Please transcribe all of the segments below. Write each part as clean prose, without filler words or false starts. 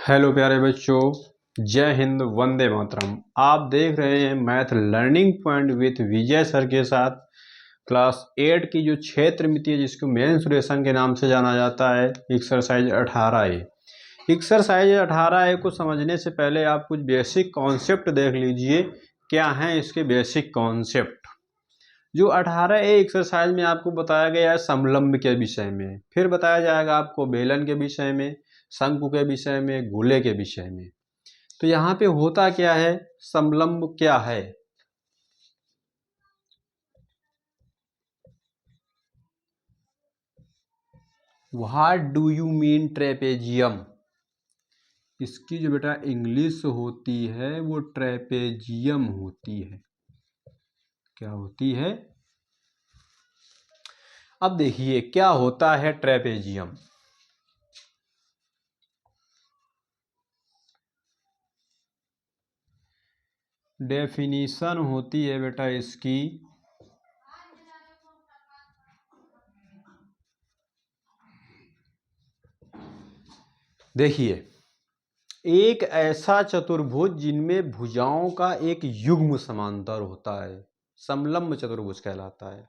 Hello प्यारे बच्चों, जय हिंद, वंदे मातरम। आप देख रहे हैं math learning point with Vijay sir के साथ क्लास 8 की जो क्षेत्र मिति है, जिसको मेंसुरेशन के नाम से जाना जाता है, एक्सरसाइज 18A। एक्सरसाइज 18A को समझने से पहले आप कुछ बेसिक कॉन्सेप्ट देख लीजिए। क्या हैं इसके बेसिक कॉन्सेप्ट? जो 18A एक्सरसाइज में आपको बताया गया है समलंब के विषय में, फिर बताया जाएगा आपको बेलन के विषय में, शंकु के विषय में, गोले के विषय में। तो यहाँ पे होता क्या है, समलंब क्या है? What do you mean trapezium? इसकी जो बेटा इंग्लिश होती है वो ट्रेपेजियम होती है। क्या होती है? अब देखिए क्या होता है ट्रेपेजियम। डेफिनीशन होती है बेटा इसकी, देखिए, एक ऐसा चतुर्भुज जिनमें भुजाओं का एक युग्म समांतर होता है, समलंब चतुर्भुज कहलाता है।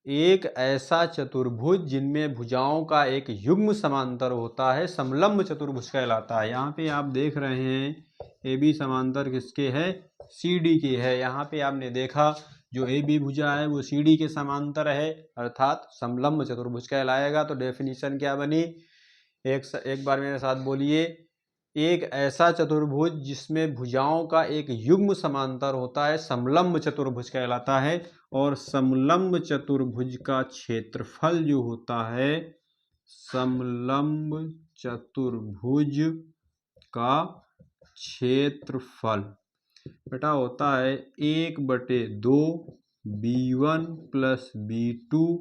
एक ऐसा चतुर्भुज जिनमें भुजाओं का एक युग्म समांतर होता है, समलंब चतुर्भुज कहलाता है। यहाँ पे आप देख रहे हैं ए बी समांतर किसके है? सी डी के है। यहाँ पे आपने देखा जो ए बी भुजा है वो सी डी के समांतर है, अर्थात समलंब चतुर्भुज कहलाएगा। तो डेफिनेशन क्या बनी? एक बार मेरे साथ बोलिए। एक ऐसा चतुर्भुज जिसमें भुजाओं का एक युग्म समांतर होता है, समलंब चतुर्भुज कहलाता है। और समलंब चतुर्भुज का क्षेत्रफल जो होता है, समलंब चतुर्भुज का क्षेत्रफल बेटा होता है 1/2 B1 plus B2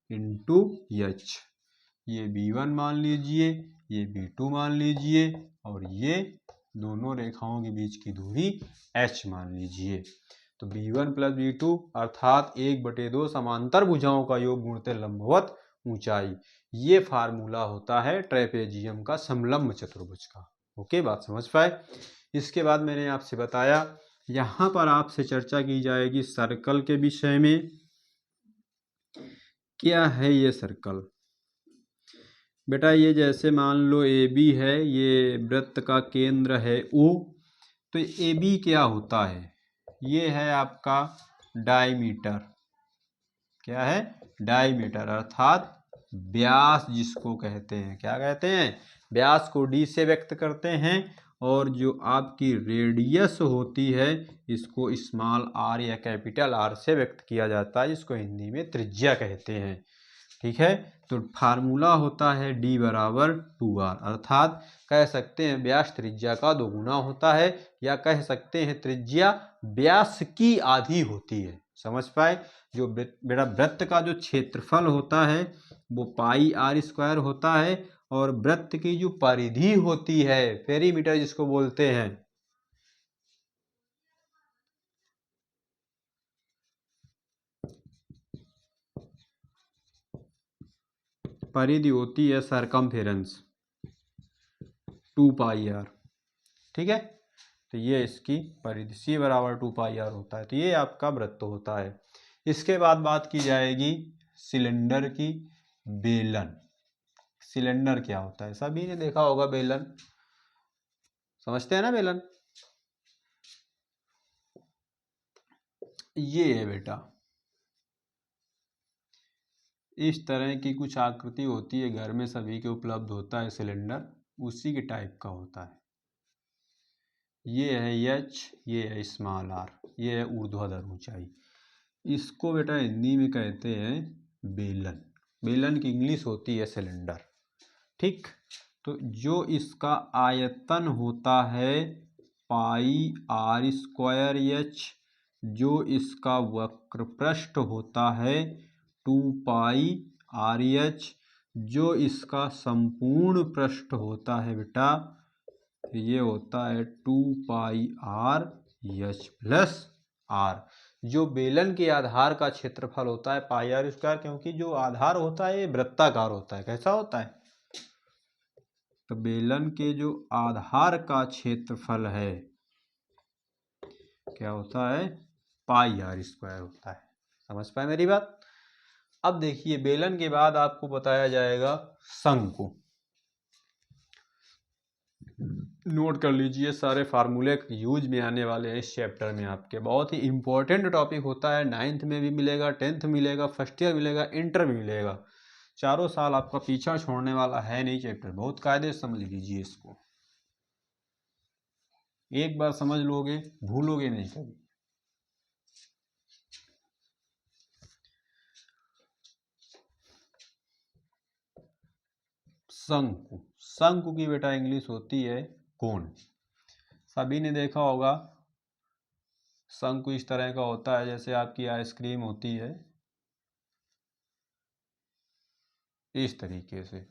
into H। ये B1 मान लीजिए, ये B2 मान लीजिए, और ये दोनों रेखाओं के बीच की दूरी H मान लीजिए। तो B1 प्लस B2 अर्थात 1/2 समांतर भुजाओं का योग गुणित लंबवत ऊंचाई। ये फार्मूला होता है ट्रेपेजियम का, समलंब चतुर्भुज का। ओके, बात समझ पाए? इसके बाद मैंने आपसे बताया, यहाँ पर आपसे चर्चा की जाएगी सर्कल के विषय में। क्या है ये सर्कल? बेटा ये जैसे मान लो ए बी है, ये वृत्त का केंद्र है O। तो ए बी क्या होता है? ये है आपका डायमीटर। क्या है? डायमीटर, अर्थात व्यास जिसको कहते हैं। क्या कहते हैं? व्यास को डी से व्यक्त करते हैं, और जो आपकी रेडियस होती है इसको स्मॉल आर या कैपिटल आर से व्यक्त किया जाता है, जिसको हिंदी में त्रिज्या कहते हैं। ठीक है, तो फार्मूला होता है D बराबर 2R, अर्थात कह सकते हैं व्यास त्रिज्या का दोगुना होता है, या कह सकते हैं त्रिज्या व्यास की आधी होती है। समझ पाए? जो बेटा वृत्त का जो क्षेत्रफल होता है वो πr² होता है, और वृत्त की जो परिधि होती है, पेरीमीटर जिसको बोलते हैं, परिधि होती है सरकमफेरेंस 2πr। ठीक है, तो ये इसकी परिधि C बराबर 2πr होता है। तो ये आपका वृत्त होता है। इसके बाद बात की जाएगी सिलेंडर की। बेलन, सिलेंडर क्या होता है? सभी ने देखा होगा बेलन, समझते हैं ना बेलन? ये है बेटा, इस तरह की कुछ आकृति होती है, घर में सभी के उपलब्ध होता है सिलेंडर, उसी के टाइप का होता है। ये है H, ये है स्मॉल r, ये है ऊर्ध्वाधर ऊंचाई। इसको बेटा हिंदी में कहते हैं बेलन। बेलन की इंग्लिश होती है सिलेंडर। ठीक, तो जो इसका आयतन होता है πr²H, जो इसका वक्र पृष्ठ होता है 2πRH, जो इसका संपूर्ण पृष्ठ होता है बेटा ये होता है 2πRH प्लस R। जो बेलन के आधार का क्षेत्रफल होता है पाई आर स्क्वायर, क्योंकि जो आधार होता है ये वृत्ताकार होता है। कैसा होता है? तो बेलन के जो आधार का क्षेत्रफल है क्या होता है? पाई आर स्क्वायर होता है। समझ पाए मेरी बात? अब देखिए बेलन के बाद आपको बताया जाएगा शंकु। नोट कर लीजिए, सारे फार्मूले यूज में आने वाले हैं इस चैप्टर में आपके। बहुत ही इंपॉर्टेंट टॉपिक होता है, 9th में भी मिलेगा, 10th मिलेगा, फर्स्ट ईयर मिलेगा, इंटर भी मिलेगा। चारों साल आपका पीछा छोड़ने वाला है नहीं चैप्टर। बहुत कायदे से समझ लीजिए इसको, एक बार समझ लोगे भूलोगे नहीं कभी। शंकु, शंकु की बेटा इंग्लिश होती है कोण। सभी ने देखा होगा शंकु इस तरह का होता है जैसे आपकी आइसक्रीम होती है, इस तरीके से।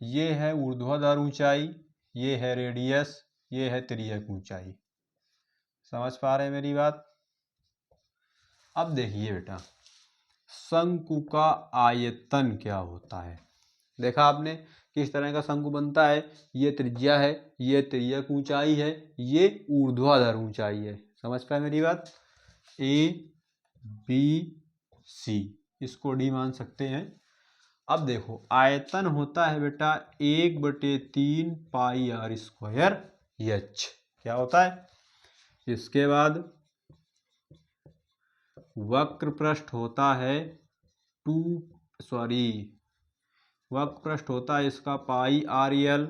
ये है ऊर्ध्वाधर ऊंचाई, ये है रेडियस, ये है तिर्यक ऊंचाई। समझ पा रहे हैं मेरी बात? अब देखिए बेटा शंकु का आयतन क्या होता है। देखा आपने किस तरह का शंकु बनता है? ये त्रिज्या है, ये तिर्यक ऊंचाई है, ये ऊर्ध्वाधर ऊंचाई है। समझ पाए मेरी बात? ए बी सी, इसको डी मान सकते हैं। अब देखो आयतन होता है बेटा 1/3 पाई आर स्क्वायर एच। क्या होता है? इसके बाद वक्र पृष्ठ होता है वक्र पृष्ठ होता है इसका पाई आर एल।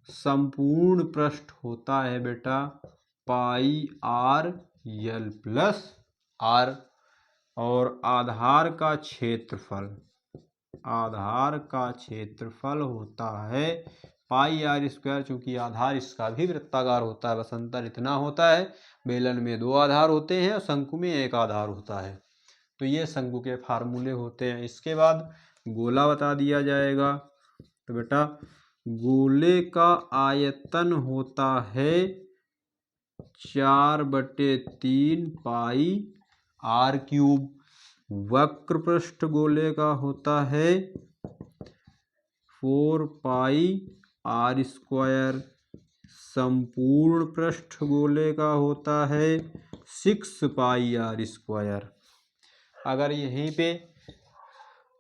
संपूर्ण पृष्ठ होता है बेटा पाई आर एल प्लस आर। और आधार का क्षेत्रफल होता है पाई आर स्क्वायर। चूंकि आधार इसका भी वृत्ताकार होता है, बस अंतर इतना होता है बेलन में 2 आधार होते हैं और शंकु में 1 आधार होता है। तो ये शंकु के फार्मूले होते हैं। इसके बाद गोला बता दिया जाएगा। तो बेटा गोले का आयतन होता है 4/3 पाई आर क्यूब। वक्र पृष्ठ गोले का होता है 4 पाई आर स्क्वायर। संपूर्ण पृष्ठ गोले का होता है 6 पाई आर स्क्वायर। अगर यहीं पे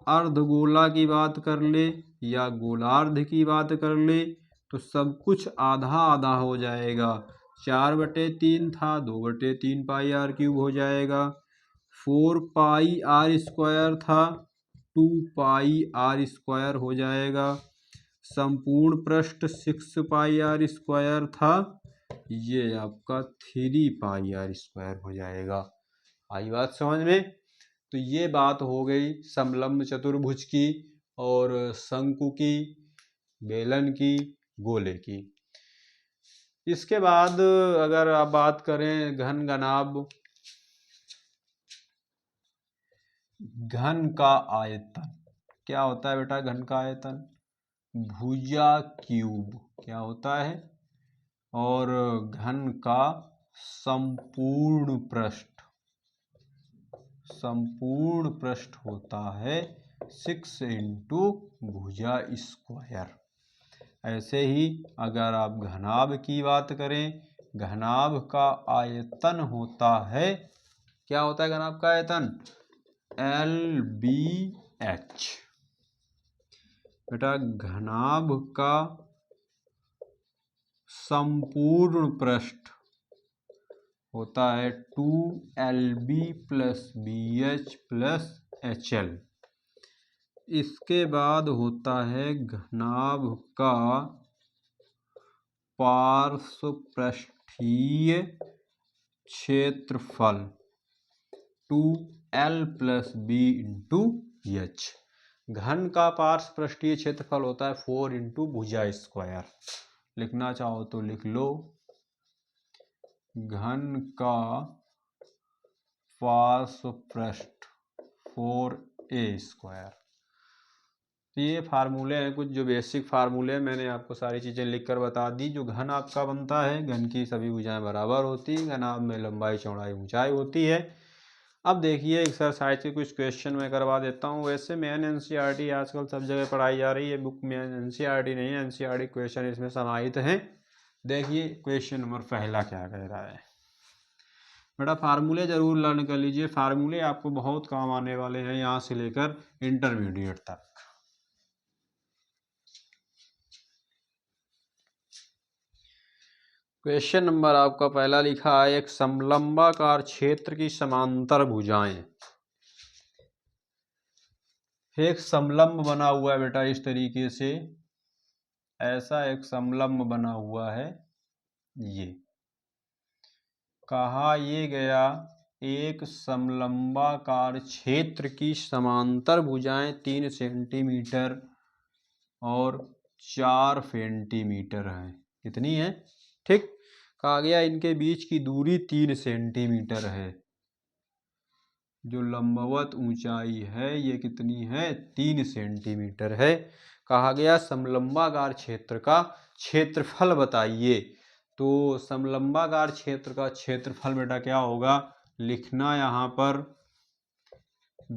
अर्धगोला की बात कर ले या गोलार्ध की बात कर ले तो सब कुछ आधा आधा हो जाएगा। 4/3 था, 2/3 पाई आर क्यूब हो जाएगा। 4 पाई आर स्क्वायर था, 2 पाई आर स्क्वायर हो जाएगा। संपूर्ण पृष्ठ 6 पाई आर स्क्वायर था, ये आपका 3 पाई आर स्क्वायर हो जाएगा। आई बात समझ में? तो ये बात हो गई समलंब चतुर्भुज की और शंकु की, बेलन की, गोले की। इसके बाद अगर आप बात करें घन का आयतन, क्या होता है बेटा घन का आयतन? भुजा क्यूब। क्या होता है? और घन का संपूर्ण पृष्ठ होता है 6 इंटू भुजा स्क्वायर। ऐसे ही अगर आप घनाभ की बात करें, घनाभ का आयतन होता है, क्या होता है घनाभ का आयतन? LBH। बेटा घनाभ का संपूर्ण पृष्ठ होता है 2LB + BH + HL। इसके बाद होता है घनाभ का पार्श्व पृष्ठीय क्षेत्रफल 2L + B × H। घन का पार्श्व पृष्ठीय क्षेत्रफल होता है 4 इंटू भुजा स्क्वायर। लिखना चाहो तो लिख लो, घन का पार्श्व पृष्ठ 4A स्क्वायर। तो ये फार्मूले हैं कुछ जो बेसिक फार्मूले हैं, मैंने आपको सारी चीज़ें लिख कर बता दी। जो घन आपका बनता है, घन की सभी भुजाएं बराबर होती हैं, घनाभ में लंबाई चौड़ाई ऊंचाई होती है। अब देखिए एक्सरसाइज के कुछ क्वेश्चन मैं करवा देता हूँ। वैसे मेन एनसीईआरटी आजकल सब जगह पढ़ाई जा रही है, बुक में एनसीईआरटी नहीं है, एनसीईआरटी क्वेश्चन इसमें समाहित हैं। देखिए क्वेश्चन नंबर पहला क्या कह रहा है। बेटा फार्मूले जरूर लर्न कर लीजिए, फार्मूले आपको बहुत काम आने वाले हैं यहाँ से लेकर इंटरमीडिएट तक। क्वेश्चन नंबर आपका पहला लिखा है, एक समलंबाकार क्षेत्र की समांतर भुजाएं। एक समलंब बना हुआ है बेटा इस तरीके से, ऐसा एक समलंब बना हुआ है। ये कहा ये गया एक समलंबाकार क्षेत्र की समांतर भुजाएं 3 सेंटीमीटर और 4 सेंटीमीटर है। कितनी है? ठीक, कहा गया इनके बीच की दूरी 3 सेंटीमीटर है। जो लंबवत ऊंचाई है ये कितनी है? 3 सेंटीमीटर है। कहा गया समलंबाकार क्षेत्र का क्षेत्रफल बताइए। तो समलंबाकार क्षेत्र का क्षेत्रफल बेटा क्या होगा? लिखना यहाँ पर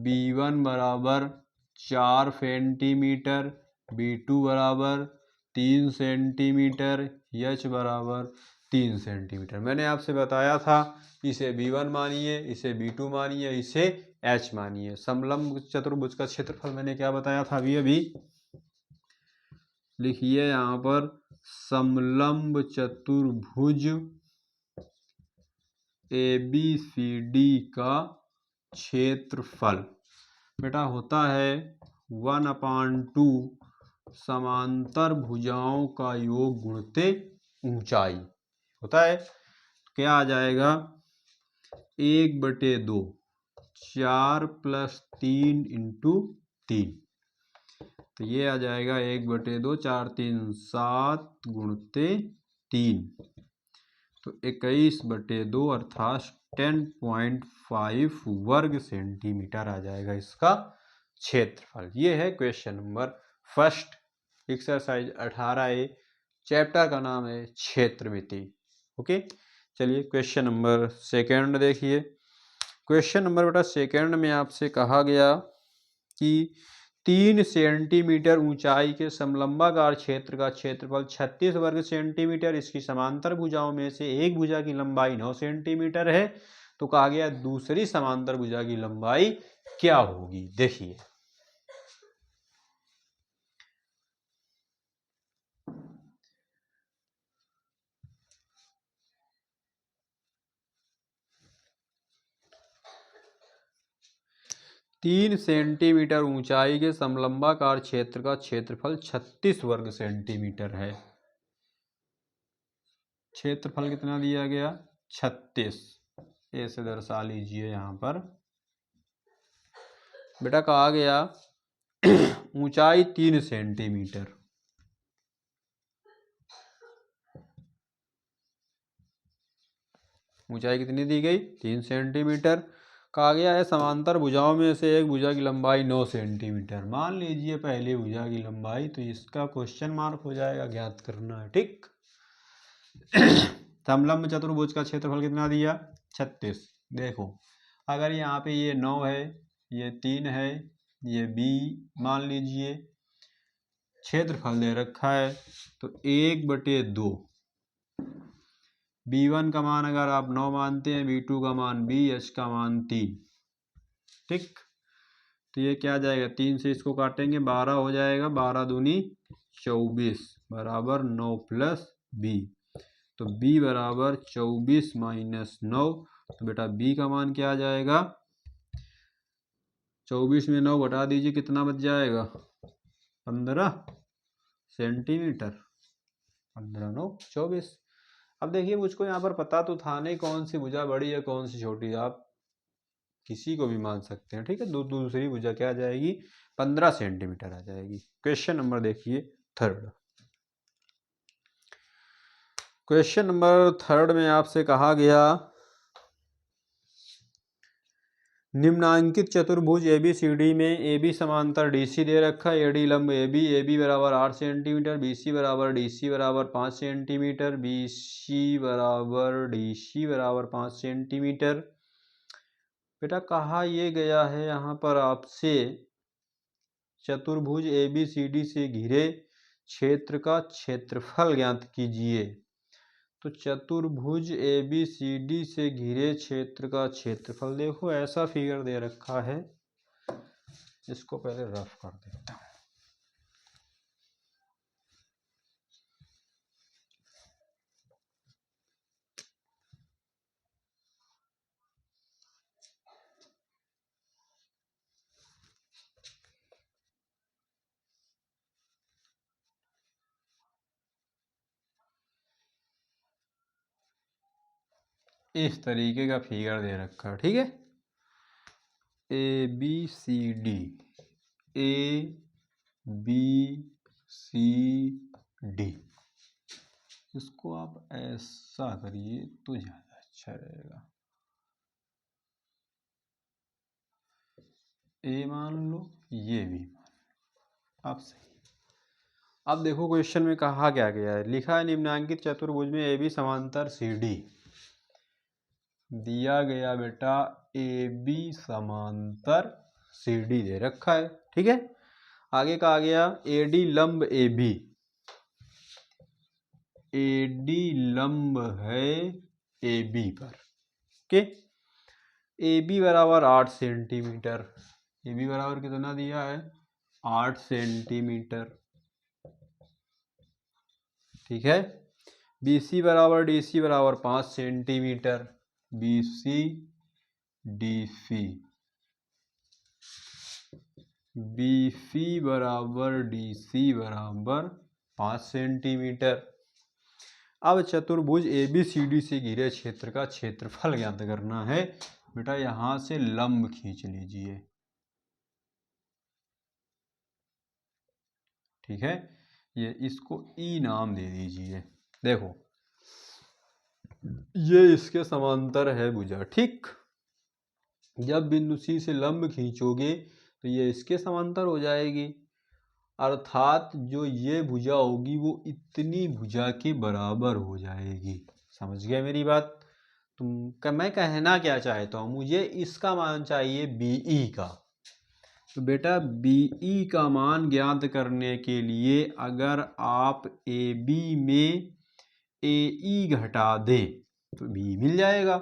B1 बराबर 4 सेंटीमीटर, B2 बराबर 3 सेंटीमीटर, H बराबर 3 सेंटीमीटर। मैंने आपसे बताया था इसे B1 मानिए, इसे B2 मानिए, इसे H मानिए। समलंब चतुर्भुज का क्षेत्रफल मैंने क्या बताया था अभी लिखिए यहाँ पर, समलंब चतुर्भुज ABCD का क्षेत्रफल बेटा होता है 1/2 समांतर भुजाओं का योग गुणित ऊंचाई होता है। क्या आ जाएगा? 1/2, 4 + 3 × 3, तो ये आ जाएगा 1/2, 4 3 7 × 3, तो 21/2 अर्थात 10.5 वर्ग सेंटीमीटर आ जाएगा इसका क्षेत्रफल। ये है question number first, exercise 18A, chapter का नाम है क्षेत्रमिति। ओके, चलिए क्वेश्चन नंबर सेकंड देखिए। क्वेश्चन नंबर बेटा सेकंड में आपसे कहा गया कि 3 सेंटीमीटर ऊंचाई के समलंबाकार क्षेत्र का क्षेत्रफल 36 वर्ग सेंटीमीटर, इसकी समांतर भुजाओं में से एक भुजा की लंबाई 9 सेंटीमीटर है। तो कहा गया दूसरी समांतर भुजा की लंबाई क्या होगी? देखिए 3 सेंटीमीटर ऊंचाई के समलंबाकार क्षेत्र का क्षेत्रफल 36 वर्ग सेंटीमीटर है। क्षेत्रफल कितना दिया गया? 36, ऐसे दर्शा लीजिए यहाँ पर। बेटा कहा गया ऊंचाई 3 सेंटीमीटर, ऊंचाई कितनी दी गई? 3 सेंटीमीटर। कहा गया है समांतर भुजाओं में से एक भुजा की लंबाई 9 सेंटीमीटर। मान लीजिए पहली भुजा की लंबाई, तो इसका क्वेश्चन मार्क हो जाएगा, ज्ञात करना है। ठीक समलंब चतुर्भुज का क्षेत्रफल कितना दिया? 36। देखो अगर यहाँ पे ये 9 है, ये 3 है, ये B मान लीजिए, क्षेत्रफल दे रखा है, तो 1/2 B1 का मान अगर आप 9 मानते हैं, B2 का मान 20, H का मान 3। ठीक, तो ये क्या जाएगा? 3 से इसको काटेंगे 12 हो जाएगा, 12 दूनी 24 बराबर 9 + B, तो B बराबर 24 - 9। तो बेटा B का मान क्या आ जाएगा? 24 में 9 घटा दीजिए, कितना बच जाएगा? 15 सेंटीमीटर। 15 9 24। अब देखिए मुझको यहाँ पर पता तो था नहीं कौन सी भुजा बड़ी है कौन सी छोटी है, आप किसी को भी मान सकते हैं। ठीक है, दूसरी भुजा क्या आ जाएगी? 15 सेंटीमीटर आ जाएगी। क्वेश्चन नंबर देखिए थर्ड। क्वेश्चन नंबर थर्ड में आपसे कहा गया निम्नांकित चतुर्भुज ABCD में AB समांतर DC दे रखा है, AD लंब AB बराबर 8 सेंटीमीटर, BC बराबर DC बराबर 5 सेंटीमीटर, BC बराबर DC बराबर 5 सेंटीमीटर। बेटा कहा ये गया है यहाँ पर आपसे चतुर्भुज ABCD से घिरे क्षेत्र का क्षेत्रफल ज्ञात कीजिए। तो चतुर्भुज ABCD से घिरे क्षेत्र का क्षेत्रफल, देखो ऐसा फिगर दे रखा है, इसको पहले रफ कर देता हूँ। इस तरीके का फिगर दे रखा है, ठीक है। ABCD, ABCD, इसको आप ऐसा करिए तो ज़्यादा अच्छा रहेगा। A मान लो, ये भी मान लो, आप सही। अब देखो क्वेश्चन में कहा क्या गया है, लिखा है निम्नांकित चतुर्भुज में AB समांतर CD दिया गया बेटा, AB समांतर CD दे रखा है, ठीक है। आगे कहा गया AD लंब AB, AD लंब है AB पर, ओके। AB बराबर 8 सेंटीमीटर, AB बराबर कितना दिया है, 8 सेंटीमीटर, ठीक है। BC बराबर DC बराबर 5 सेंटीमीटर, BC DC, BC बराबर DC बराबर 5 सेंटीमीटर। अब चतुर्भुज ABCD से घिरे क्षेत्र का क्षेत्रफल ज्ञात करना है। बेटा यहाँ से लंब खींच लीजिए, ठीक है। ये इसको E नाम दे दीजिए। देखो ये इसके समांतर है भुजा, ठीक। जब बिंदु C से लंब खींचोगे तो ये इसके समांतर हो जाएगी, अर्थात जो ये भुजा होगी वो इतनी भुजा के बराबर हो जाएगी। समझ गया मेरी बात? मैं कहना क्या चाहता हूँ, मुझे इसका मान चाहिए BE का। तो बेटा BE का मान ज्ञात करने के लिए अगर आप AB में AE घटा दें तो B मिल जाएगा।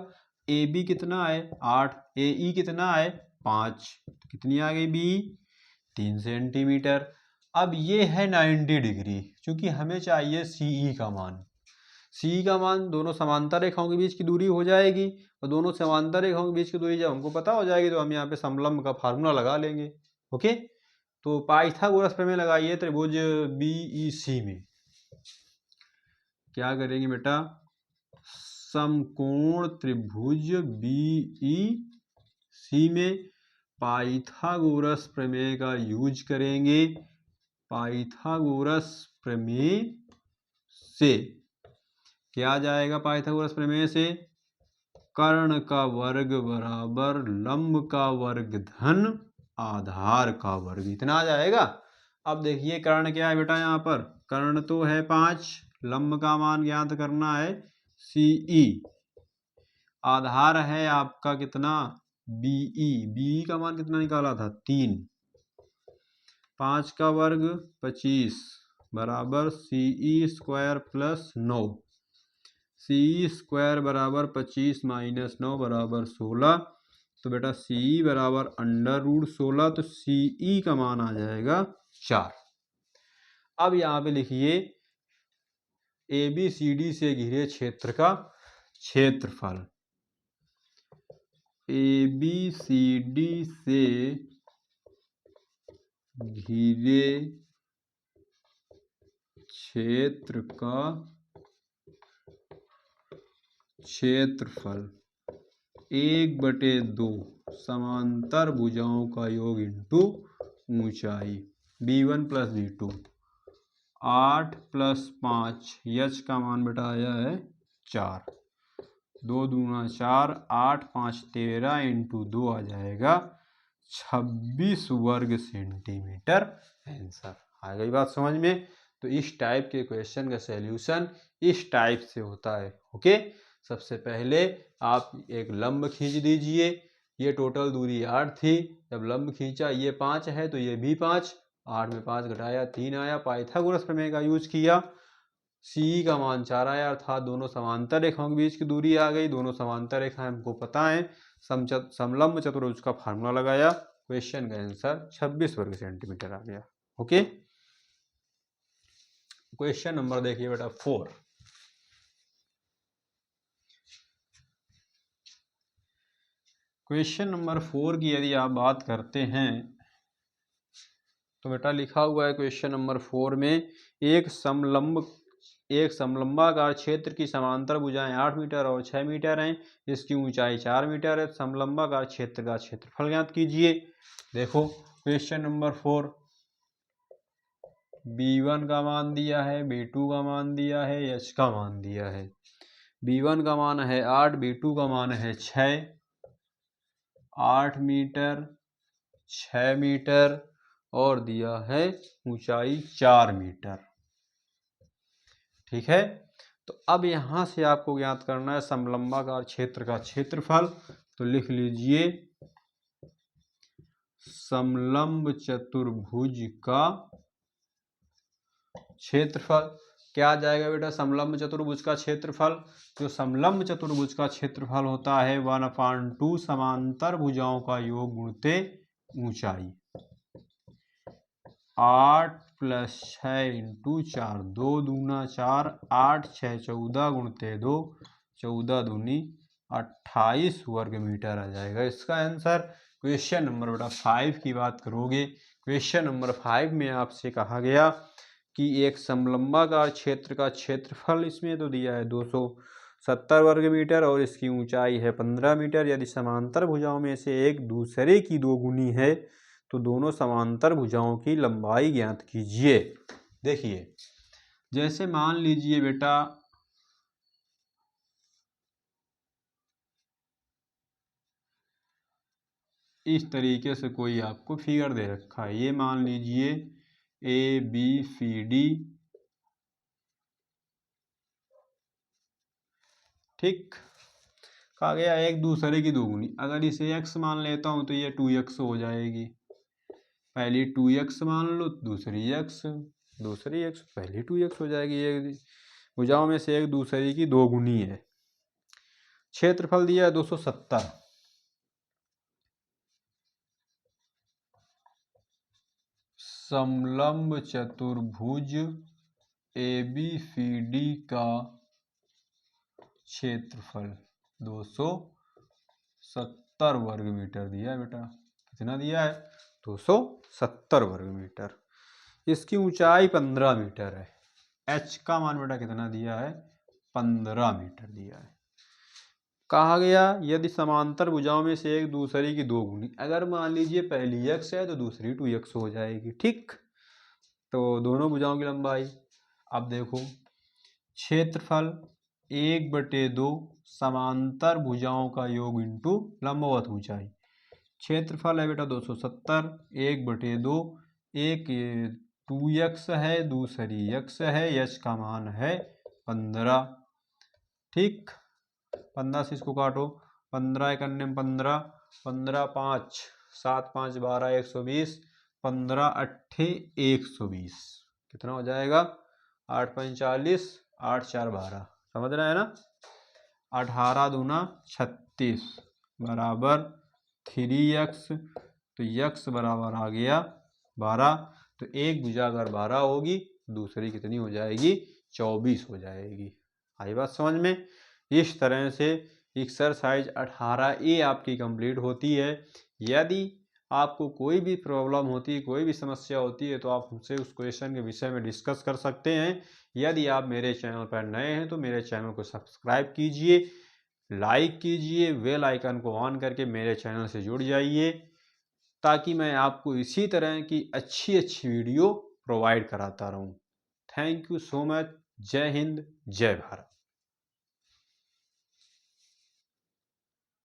AB कितना है 8, AE कितना है 5, तो कितनी आ गई B 3 सेंटीमीटर। अब ये है 90 डिग्री, क्योंकि हमें चाहिए CE का मान। CE का मान दोनों समांतर रेखाओं के बीच की दूरी हो जाएगी, और दोनों समांतर रेखाओं के बीच की दूरी जब हमको पता हो जाएगी तो हम यहाँ पे समलंब का फार्मूला लगा लेंगे, ओके। तो पाइथागोरस प्रमेय लगाइए त्रिभुज BEC में। क्या करेंगे बेटा, समकोण त्रिभुज BEC में पाइथागोरस प्रमेय का यूज करेंगे। पाइथागोरस प्रमेय से क्या आ जाएगा, पाइथागोरस प्रमेय से कर्ण का वर्ग बराबर लंब का वर्ग धन आधार का वर्ग, इतना आ जाएगा। अब देखिए कर्ण क्या है बेटा, यहाँ पर कर्ण तो है 5, लंब का मान ज्ञात करना है CE, आधार है आपका कितना BE का मान कितना निकाला था 3, 5 का वर्ग 25 बराबर CE square plus 9, CE square बराबर 25 माइनस 9 बराबर 16। तो बेटा CE बराबर √16, तो CE का मान आ जाएगा 4। अब यहाँ पे लिखिए ABCD से घिरे क्षेत्र का क्षेत्रफल। ABCD से घिरे क्षेत्र का क्षेत्रफल 1/2 समांतर भुजाओं का योग इंटू ऊंचाई, B1 + B2, 8 + 5, H का मान बेटा आया है 4, 2 दूना 4, 8 5 13 इंटू 2 आ जाएगा 26 वर्ग सेंटीमीटर आंसर। आ गई बात समझ में। तो इस टाइप के क्वेश्चन का सॉल्यूशन इस टाइप से होता है। ओके, सबसे पहले आप एक लंब खींच दीजिए। ये टोटल दूरी 8 थी, जब लंब खींचा ये 5 है तो ये भी 5, 8 में 5 घटाया 3 आया, पाइथागोरस प्रमेय का यूज किया, सी का मान 4 आया, अर्थात दोनों समांतर रेखाओं के बीच की दूरी आ गई। दोनों समांतर रेखाएं हमको पता है, समलंब चतुर्भुज का फार्मूला लगाया, क्वेश्चन का आंसर 26 वर्ग सेंटीमीटर आ गया। ओके, क्वेश्चन नंबर देखिए बेटा 4। क्वेश्चन नंबर 4 की यदि आप बात करते हैं तो बेटा लिखा हुआ है क्वेश्चन नंबर 4 में एक समलंबाकार क्षेत्र की समांतर भुजाएं 8 मीटर और 6 मीटर हैं, इसकी ऊंचाई 4 मीटर है। समलंबाकार क्षेत्र का क्षेत्रफल ज्ञात कीजिए। देखो क्वेश्चन नंबर 4, B1 का मान दिया है, B2 का मान दिया है, H का मान दिया है। B1 का मान है 8, B2 का मान है 6, 8 मीटर 6 मीटर और दिया है ऊंचाई 4 मीटर। ठीक है, तो अब यहां से आपको ज्ञात करना है समलंबाकार क्षेत्र का क्षेत्रफल। तो लिख लीजिए समलंब चतुर्भुज का क्षेत्रफल। क्या आ जाएगा बेटा समलंब चतुर्भुज का क्षेत्रफल? जो समलंब चतुर्भुज का क्षेत्रफल होता है 1/2 समांतर भुजाओं का योग गुणित ऊंचाई। 8 + 6 इंटू 4, 2 दूना 4, 8 6 14 गुणित 2, 14 दूनी 28 वर्ग मीटर आ जाएगा इसका आंसर। क्वेश्चन नंबर बेटा 5 की बात करोगे, क्वेश्चन नंबर 5 में आपसे कहा गया कि एक समलंबाकार क्षेत्र का क्षेत्रफल इसमें तो दिया है 270 वर्ग मीटर और इसकी ऊंचाई है 15 मीटर। यदि समांतर भुजाओं में से एक दूसरे की दोगुनी है तो दोनों समांतर भुजाओं की लंबाई ज्ञात कीजिए। देखिए जैसे मान लीजिए बेटा इस तरीके से कोई आपको फिगर दे रखा है, ये मान लीजिए ABCD, ठीक, कहा गया एक दूसरे की दोगुनी। अगर इसे x मान लेता हूं तो ये 2x हो जाएगी। पहली 2x मान लो, दूसरी x, पहली 2x हो जाएगी। ये भुजाओं में से एक दूसरे की दोगुनी है। क्षेत्रफल दिया है 270। समलंब चतुर्भुज ABCD का क्षेत्रफल 270 वर्ग मीटर दिया है बेटा। कितना दिया है? 270 वर्ग मीटर। इसकी ऊंचाई 15 मीटर है। H का मान बेटा कितना दिया है? 15 मीटर दिया है। कहा गया यदि समांतर भुजाओं में से एक दूसरे की दोगुनी, अगर मान लीजिए पहली x है तो दूसरी 2x हो जाएगी। ठीक, तो दोनों भुजाओं की लंबाई। अब देखो क्षेत्रफल 1/2 समांतर भुजाओं का योग इंटू लंबवत ऊंचाई। क्षेत्रफल है बेटा 270, 1/2, एक 2x है, दूसरी x है, h का मान है 15। ठीक, 15 से इसको काटो, 15 × 15, 15 5 7 5 12 120, 15 8 120, कितना हो जाएगा? 8 5 40, 8 4 12, समझ रहे हैं ना? 18 दूना 36 बराबर 3x, तो x बराबर आ गया 12। तो एक भुजा अगर 12 होगी दूसरी कितनी हो जाएगी? 24 हो जाएगी। आई बात समझ में? इस तरह से एक्सरसाइज 18A आपकी कंप्लीट होती है। यदि आपको कोई भी प्रॉब्लम होती है, कोई भी समस्या होती है तो आप हमसे उस क्वेश्चन के विषय में डिस्कस कर सकते हैं। यदि आप मेरे चैनल पर नए हैं तो मेरे चैनल को सब्सक्राइब कीजिए, लाइक कीजिए, बेल आइकन को ऑन करके मेरे चैनल से जुड़ जाइए ताकि मैं आपको इसी तरह की अच्छी वीडियो प्रोवाइड कराता रहूं। Thank you so much. जय हिंद, जय भारत।